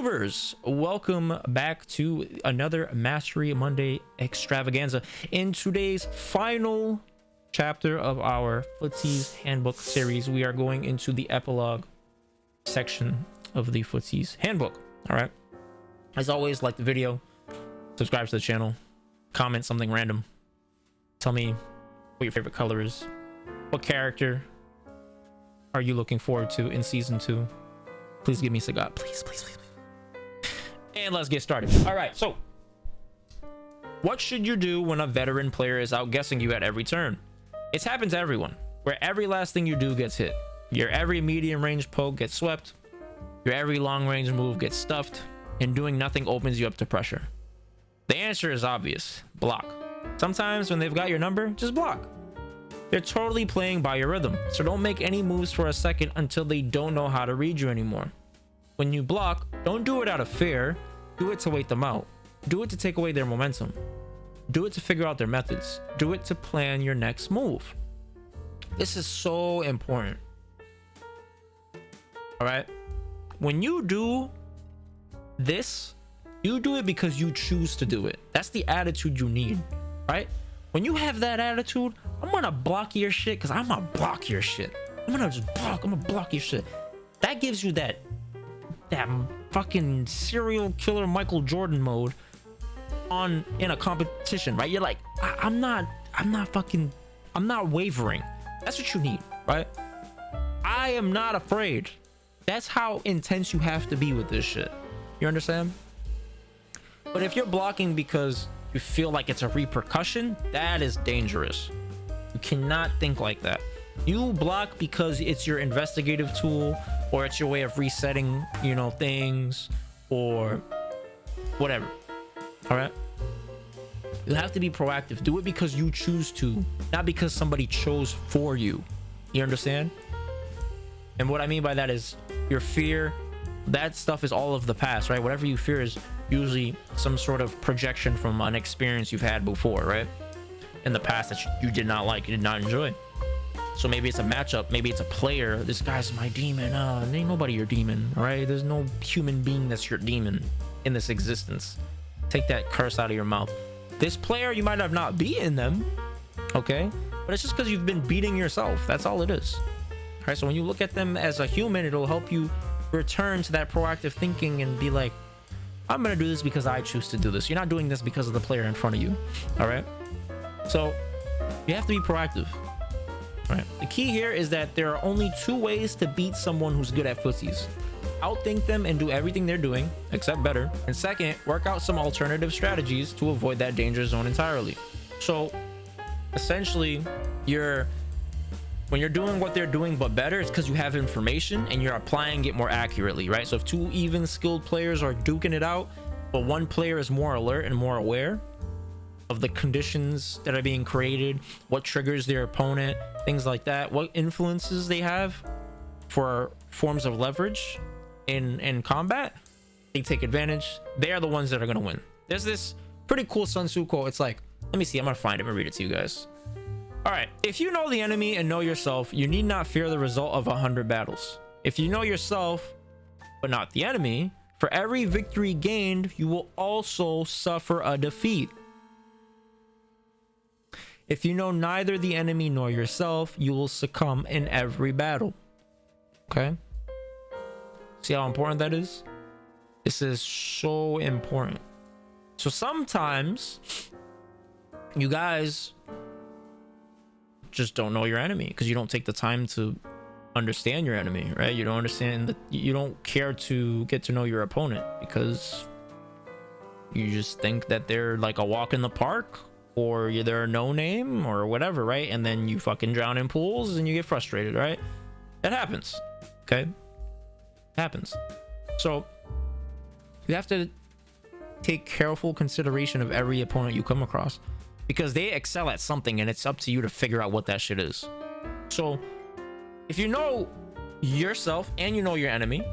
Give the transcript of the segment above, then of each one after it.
YouTubers, welcome back to another Mastery Monday extravaganza. In today's final chapter of our Footsies Handbook series, we are going into the epilogue section of the Footsies Handbook. All right, as always, like the video, subscribe to the channel, comment something random, tell me what your favorite color is, what character are you looking forward to in season 2. Please give me Sagat, please. And let's get started. All right, so what should you do when a veteran player is outguessing you at every turn? It happens to everyone, where every last thing you do gets hit. Your every medium range poke gets swept, your every long range move gets stuffed, and doing nothing opens you up to pressure. The answer is obvious: block. Sometimes when they've got your number, just block. They're totally playing by your rhythm, so don't make any moves for a second until they don't know how to read you anymore. When you block, don't do it out of fear, do it to wait them out. Do it to take away their momentum. Do it to figure out their methods. Do it to plan your next move. This is so important. All right? When you do this, you do it because you choose to do it. That's the attitude you need, right? When you have that attitude, I'm gonna block your shit because I'm gonna block your shit. I'm gonna just block. I'm gonna block your shit. That gives you that fucking serial killer Michael Jordan mode in a competition, right? You're like, I'm not wavering. That's what you need, right? I am not afraid. That's how intense you have to be with this shit. You understand? But if you're blocking because you feel like it's a repercussion, that is dangerous. You cannot think like that. You block because it's your investigative tool, or it's your way of resetting, things, or whatever. All right? You have to be proactive. Do it because you choose to, not because somebody chose for you. You understand? And what I mean by that is your fear, that stuff is all of the past, right? Whatever you fear is usually some sort of projection from an experience you've had before, right? In the past that you did not like, you did not enjoy. So maybe it's a matchup, maybe it's a player. This guy's my demon. Ain't nobody your demon, all right? There's no human being that's your demon in this existence. Take that curse out of your mouth. This player, you might have not beaten them, okay? But it's just because you've been beating yourself. That's all it is. All right, so when you look at them as a human, it'll help you return to that proactive thinking and be like, I'm gonna do this because I choose to do this. You're not doing this because of the player in front of you. All right, so you have to be proactive. All right, the key here is that there are only 2 ways to beat someone who's good at footsies: outthink them and do everything they're doing except better, and second, work out some alternative strategies to avoid that danger zone entirely. So essentially, when you're doing what they're doing but better, it's because you have information and you're applying it more accurately, right? So if 2 even skilled players are duking it out, but one player is more alert and more aware of the conditions that are being created, what triggers their opponent, things like that, what influences they have for forms of leverage in combat, they take advantage. They are the ones that are going to win. There's this pretty cool Sun Tzu quote. It's like, let me see, I'm going to find it and read it to you guys. All right, if you know the enemy and know yourself, you need not fear the result of 100 battles. If you know yourself, but not the enemy, for every victory gained, you will also suffer a defeat. If you know neither the enemy nor yourself, you will succumb in every battle. Okay? See how important that is? This is so important. So sometimes you guys just don't know your enemy because you don't take the time to understand your enemy, right? You don't understand that, you don't care to get to know your opponent because you just think that they're like a walk in the park, or they're a no name or whatever, right? And then you fucking drown in pools and you get frustrated, right? It happens. Okay, it happens. So you have to take careful consideration of every opponent you come across, because they excel at something and it's up to you to figure out what that shit is. So if you know yourself and you know your enemy,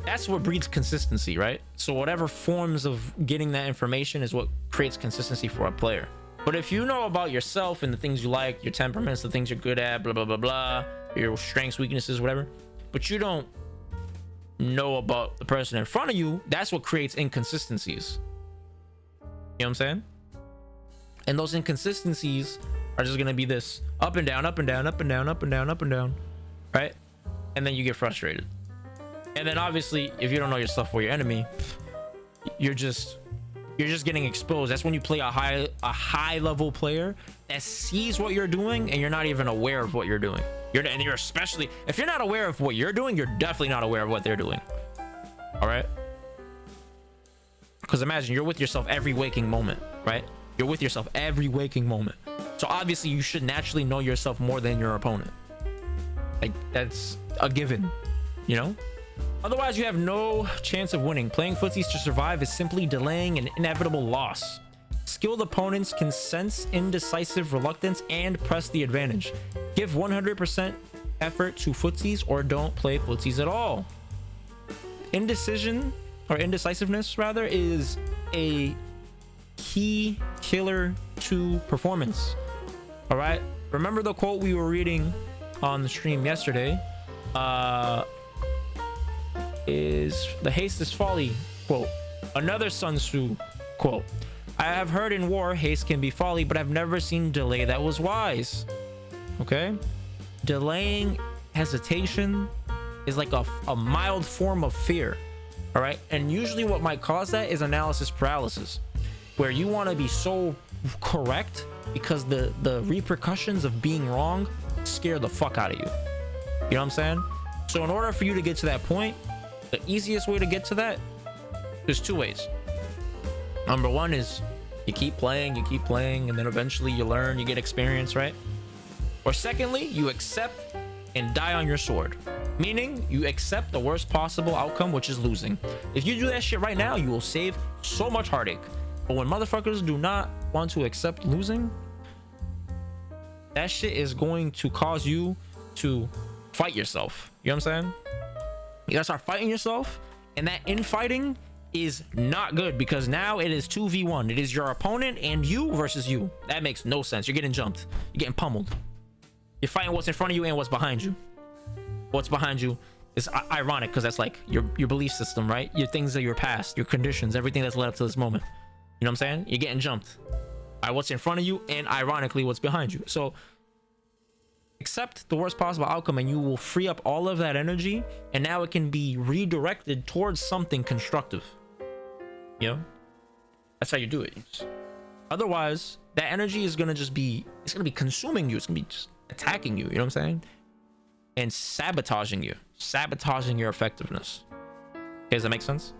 that's what breeds consistency, right? So whatever forms of getting that information is what creates consistency for a player. But if you know about yourself and the things you like, your temperaments, the things you're good at, blah blah blah blah, your strengths, weaknesses, whatever, but you don't know about the person in front of you, that's what creates inconsistencies. You know what I'm saying? And those inconsistencies are just gonna be this up and down, up and down, up and down, up and down, up and down, right? And then you get frustrated. And then obviously, if you don't know yourself or your enemy, you're just getting exposed. That's when you play a high level player that sees what you're doing and you're not even aware of what you're doing. And you're especially, if you're not aware of what you're doing, you're definitely not aware of what they're doing. All right? Because imagine you're with yourself every waking moment, right? You're with yourself every waking moment. So obviously you should naturally know yourself more than your opponent. Like, that's a given, you know? Otherwise, you have no chance of winning. Playing footsies to survive is simply delaying an inevitable loss. Skilled opponents can sense indecisive reluctance and press the advantage. Give 100% effort to footsies or don't play footsies at all. Indecision, or indecisiveness rather, is a key killer to performance. All right, remember the quote we were reading on the stream yesterday? Is the haste is folly quote. Another Sun Tzu quote. I have heard in war haste can be folly, but I've never seen delay that was wise. Okay, delaying hesitation is like a mild form of fear. All right, and usually what might cause that is analysis paralysis, where you want to be so correct because the repercussions of being wrong scare the fuck out of you. You know what I'm saying? So in order for you to get to that point, the easiest way to get to that, there's two ways. Number one is you keep playing, and then eventually you learn, you get experience, right? Or secondly, you accept and die on your sword, meaning you accept the worst possible outcome, which is losing. If you do that shit right now, you will save so much heartache. But when motherfuckers do not want to accept losing, that shit is going to cause you to fight yourself. You know what I'm saying? You gotta start fighting yourself, and that infighting is not good because now it is 2v1. It is your opponent and you versus you. That makes no sense. You're getting jumped. You're getting pummeled. You're fighting what's in front of you and what's behind you. What's behind you is ironic because that's like your belief system, right? Your things of your past, your conditions, everything that's led up to this moment. You know what I'm saying? You're getting jumped by what's in front of you and ironically what's behind you. So accept the worst possible outcome and you will free up all of that energy, and now it can be redirected towards something constructive. You know, that's how you do it. Otherwise that energy is gonna just be, it's gonna be consuming you. It's gonna be just attacking you. You know what I'm saying? And sabotaging your effectiveness. Okay, does that make sense?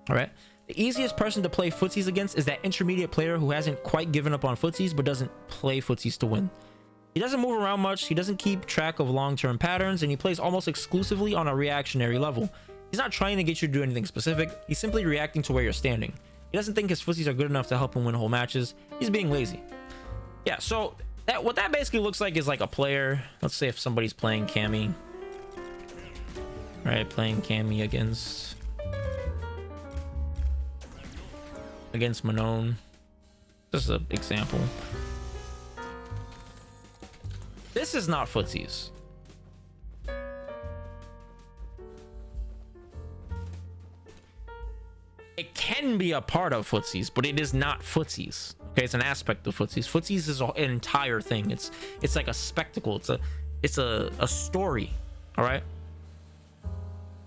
All right, the easiest person to play footsies against is that intermediate player who hasn't quite given up on footsies but doesn't play footsies to win. He doesn't move around much, he doesn't keep track of long-term patterns, and he plays almost exclusively on a reactionary level. He's not trying to get you to do anything specific, he's simply reacting to where you're standing. He doesn't think his footsies are good enough to help him win whole matches. He's being lazy. Yeah, so what that basically looks like is like a player. Let's say if somebody's playing Cammy. Right, playing Cammy against Manon. Just an example. This is not footsies. It can be a part of footsies, but it is not footsies. Okay, it's an aspect of footsies. Footsies is an entire thing. It's like a spectacle. It's a story. All right,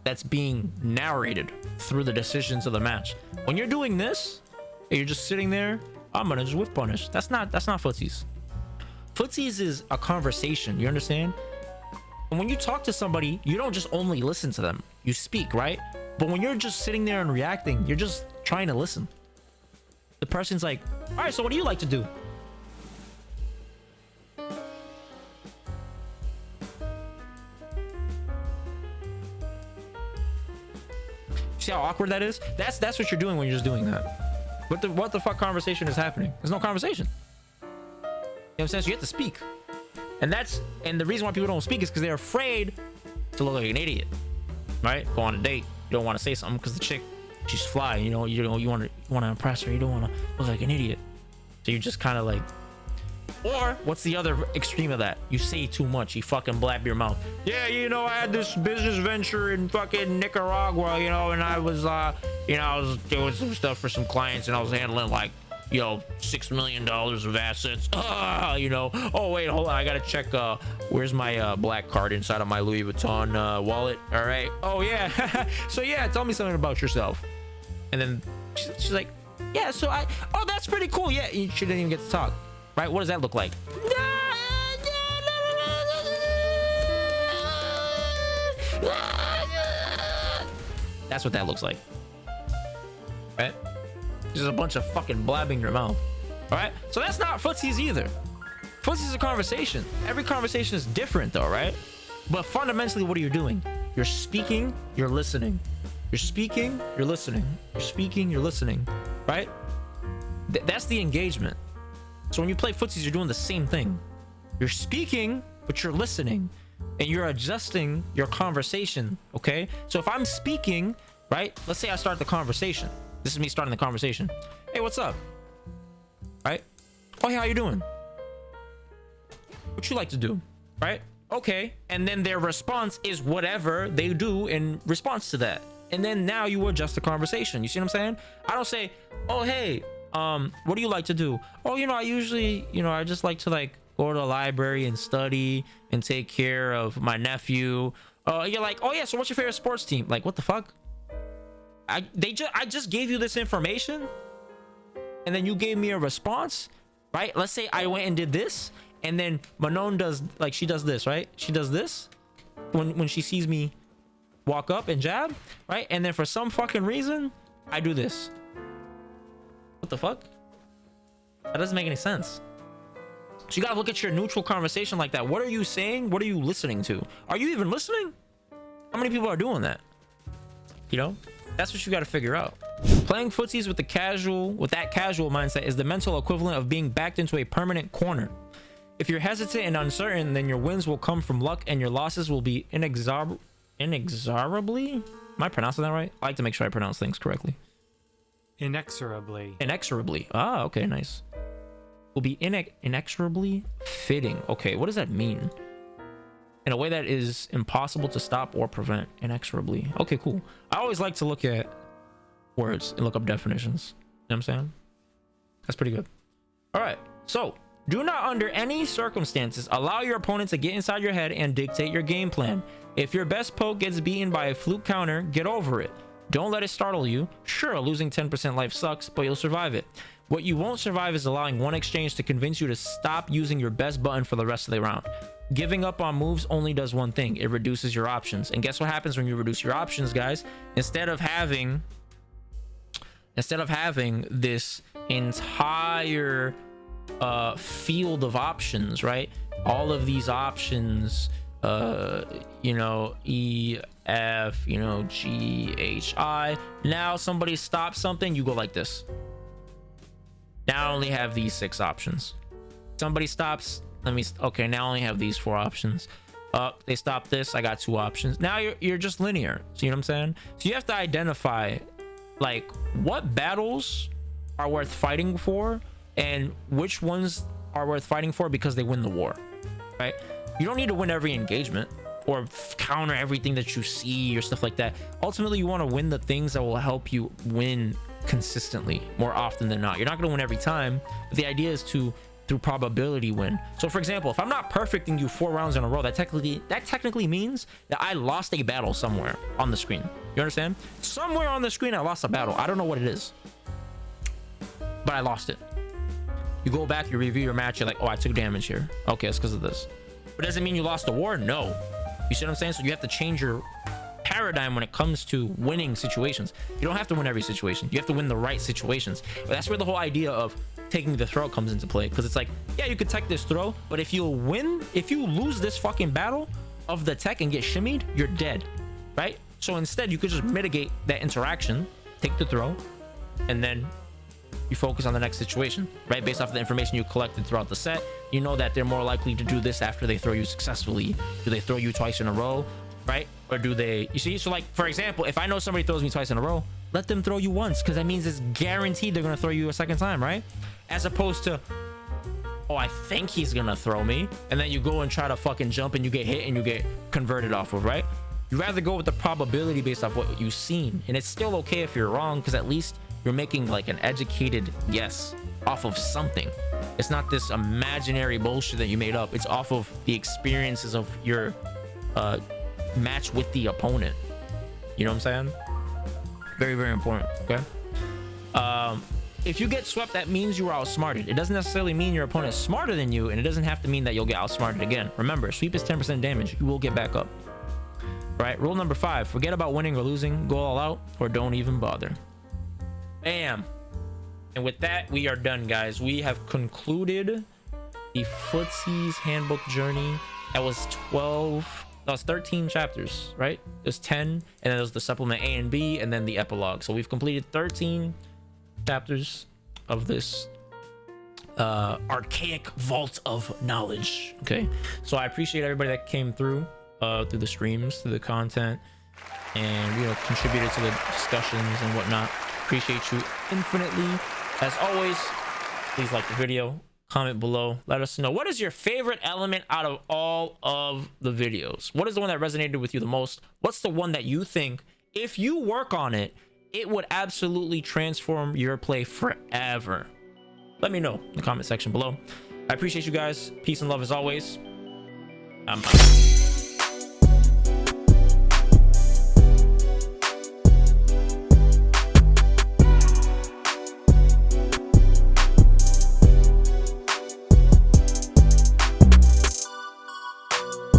that's being narrated through the decisions of the match. When you're doing this, and you're just sitting there, I'm gonna just whiff punish. That's not footsies. Footsies is a conversation, you understand? And when you talk to somebody, you don't just only listen to them, you speak, right? But when you're just sitting there and reacting, you're just trying to listen. The person's like, all right, so what do you like to do? See how awkward that is? That's what you're doing when you're just doing that. What the fuck conversation is happening? There's no conversation. You know what I'm saying? So you have to speak. And the reason why people don't speak is because they're afraid to look like an idiot. Right? Go on a date. You don't want to say something because the chick, she's fly. You want to impress her. You don't want to look like an idiot. So you just kind of like Or what's the other extreme of that? You say too much, you fucking blab your mouth. Yeah, you know, I had this business venture in fucking Nicaragua, you know, and I was you know, I was doing some stuff for some clients, and I was handling like, you know, $6 million of assets. You know, oh wait, hold on, I gotta check where's my black card inside of my Louis Vuitton wallet. All right, oh yeah. So yeah, tell me something about yourself. And then she's like, yeah, so oh, that's pretty cool. Yeah, she didn't even get to talk. Right? What does that look like? That's what that looks like. Right? Just a bunch of fucking blabbing your mouth. All right? So that's not footsies either. Footsies is a conversation. Every conversation is different though, right? But fundamentally, what are you doing? You're speaking, you're listening. You're speaking, you're listening. You're speaking, you're listening. Right? That's the engagement. So when you play footsies, you're doing the same thing. You're speaking, but you're listening, and you're adjusting your conversation. Okay. So if I'm speaking, right? Let's say I start the conversation. This is me starting the conversation. Hey, what's up? Right? Oh, hey, how you doing? What you like to do? Right? Okay. And then their response is whatever they do in response to that. And then now you adjust the conversation. You see what I'm saying? I don't say, oh, hey, what do you like to do? Oh, you know, I usually, you know, I just like to like go to the library and study and take care of my nephew. You're like, oh yeah, so what's your favorite sports team? Like, what the fuck? I just gave you this information, and then you gave me a response, right? Let's say I went and did this, and then Manon does, like, she does this, right? She does this when she sees me walk up and jab, right? And then for some fucking reason, I do this. What the fuck? That doesn't make any sense. So you gotta look at your neutral conversation like that. What are you saying? What are you listening to? Are you even listening? How many people are doing that? You know, that's what you gotta figure out. Playing footsies with that casual mindset is the mental equivalent of being backed into a permanent corner. If you're hesitant and uncertain, then your wins will come from luck and your losses will be inexorably. Am I pronouncing that right? I like to make sure I pronounce things correctly. Inexorably. Ah, okay, nice. Will be inexorably fitting. Okay, what does that mean? In a way that is impossible to stop or prevent. Inexorably. Okay, cool. I always like to look at words and look up definitions. You know what I'm saying? That's pretty good. All right, so do not under any circumstances allow your opponent to get inside your head and dictate your game plan. If your best poke gets beaten by a fluke counter, get over it. Don't let it startle you. Sure, losing 10% life sucks, but you'll survive it. What you won't survive is allowing one exchange to convince you to stop using your best button for the rest of the round. Giving up on moves only does one thing. It reduces your options. And guess what happens when you reduce your options, guys? Instead of having this entire field of options, right? All of these options, you know, E, F, you know, G, H, I. Now somebody stops something, you go like this. Now I only have these 6 options. Somebody stops, okay, now I only have these 4 options. They stop this, I got 2 options. Now you're just linear. See what I'm saying? So you have to identify like what battles are worth fighting for and which ones are worth fighting for because they win the war, right? You don't need to win every engagement or counter everything that you see or stuff like that. Ultimately, you want to win the things that will help you win consistently more often than not. You're not going to win every time, but the idea is to, through probability, win. So for example, if I'm not perfecting you 4 rounds in a row, that technically means that I lost a battle somewhere on the screen. You understand? Somewhere on the screen I lost a battle. I don't know what it is, but I lost it. You go back, you review your match, you're like, oh, I took damage here. Okay, it's because of this. But does it mean you lost the war? No. You see what I'm saying? So you have to change your paradigm when it comes to winning situations. You don't have to win every situation. You have to win the right situations. But that's where the whole idea of taking the throw comes into play, because it's like, yeah, you could tech this throw, but if you lose this fucking battle of the tech and get shimmied, you're dead, right? So instead, you could just mitigate that interaction, take the throw, and then you focus on the next situation, right? Based off of the information you collected throughout the set, you know that they're more likely to do this after they throw you successfully. Do they throw you twice in a row, right? Or do they, you see? So like, for example, if I know somebody throws me twice in a row, let them throw you once, because that means it's guaranteed they're going to throw you a second time, right? As opposed to, oh, I think he's gonna throw me, and then you go and try to fucking jump and you get hit and you get converted off of, right? You rather go with the probability based off what you've seen, and it's still okay if you're wrong, because at least you're making like an educated guess off of something. It's not this imaginary bullshit that you made up. It's off of the experiences of your match with the opponent. You know what I'm saying? Very, very important. Okay. If you get swept, that means you were outsmarted. It doesn't necessarily mean your opponent is smarter than you, and it doesn't have to mean that you'll get outsmarted again. Remember, sweep is 10% damage. You will get back up. Right? Rule number 5, forget about winning or losing. Go all out or don't even bother. Bam. And with that, we are done, guys. We have concluded the Footsies Handbook journey. That was 13 chapters, right? There's 10, and then there's the supplement A and B, and then the epilogue. So we've completed 13 chapters of this archaic vault of knowledge. Okay, so I appreciate everybody that came through through the streams, through the content, and contributed to the discussions and whatnot. Appreciate you infinitely. As always, please like the video, comment below, let us know what is your favorite element out of all of the videos. What is the one that resonated with you the most? What's the one that you think, if you work on it, it would absolutely transform your play forever? Let me know in the comment section below. I appreciate you guys. Peace and love as always. I'm out.